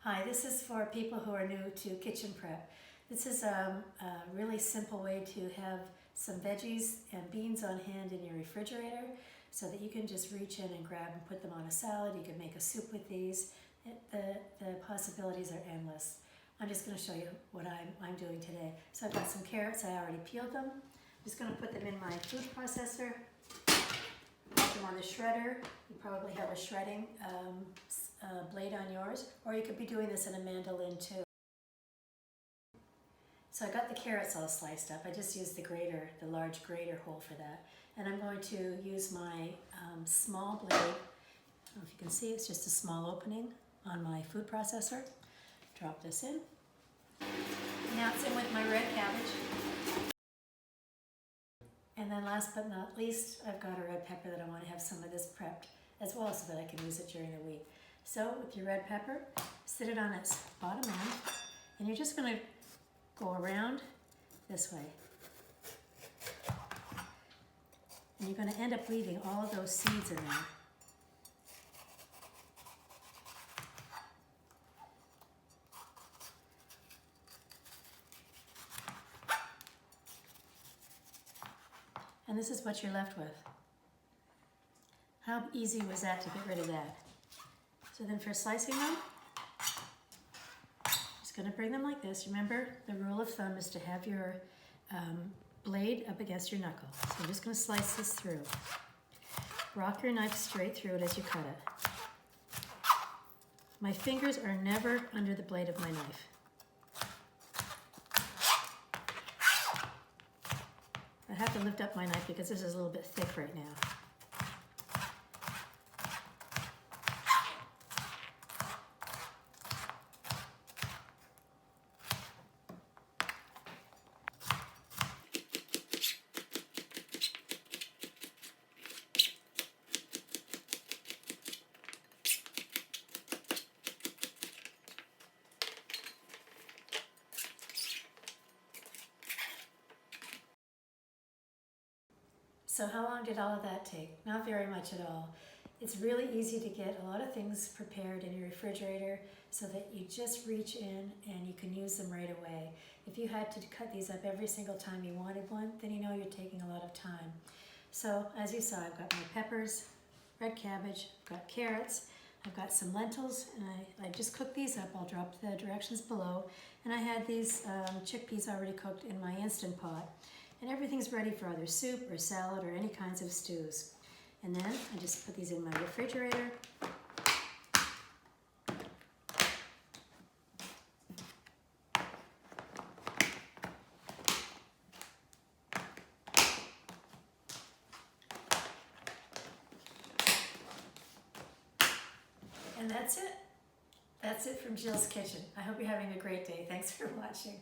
Hi, this is for people who are new to kitchen prep. This is a really simple way to have some veggies and beans on hand in your refrigerator so that you can just reach in and grab and put them on a salad. You can make a soup with these. The possibilities are endless. I'm just going to show you what I'm doing today. So I've got some carrots. I already peeled them. I'm just going to put them in my food processor. Put them on the shredder. You probably have a shredding blade on yours, or you could be doing this in a mandolin too. So I got the carrots all sliced up. I just used the grater, the large grater hole for that. And I'm going to use my small blade. I don't know if you can see, it's just a small opening on my food processor. Drop this in. Now it's in with my red cabbage. And then last but not least, I've got a red pepper that I want to have some of this prepped as well so that I can use it during the week. So with your red pepper, sit it on its bottom end, and you're just going to go around this way. And you're going to end up leaving all of those seeds in there. And this is what you're left with. How easy was that to get rid of that? So then for slicing them, just going to bring them like this. Remember, the rule of thumb is to have your blade up against your knuckle. So I'm just going to slice this through. Rock your knife straight through it as you cut it. My fingers are never under the blade of my knife. I have to lift up my knife because this is a little bit thick right now. So how long did all of that take? Not very much at all. It's really easy to get a lot of things prepared in your refrigerator so that you just reach in and you can use them right away. If you had to cut these up every single time you wanted one, then you know you're taking a lot of time. So as you saw, I've got my peppers, red cabbage, I've got carrots, I've got some lentils, and I just cooked these up. I'll drop the directions below. And I had these chickpeas already cooked in my Instant Pot. And everything's ready for either soup or salad or any kinds of stews. And then I just put these in my refrigerator. And that's it. That's it from Jill's Kitchen. I hope you're having a great day. Thanks for watching.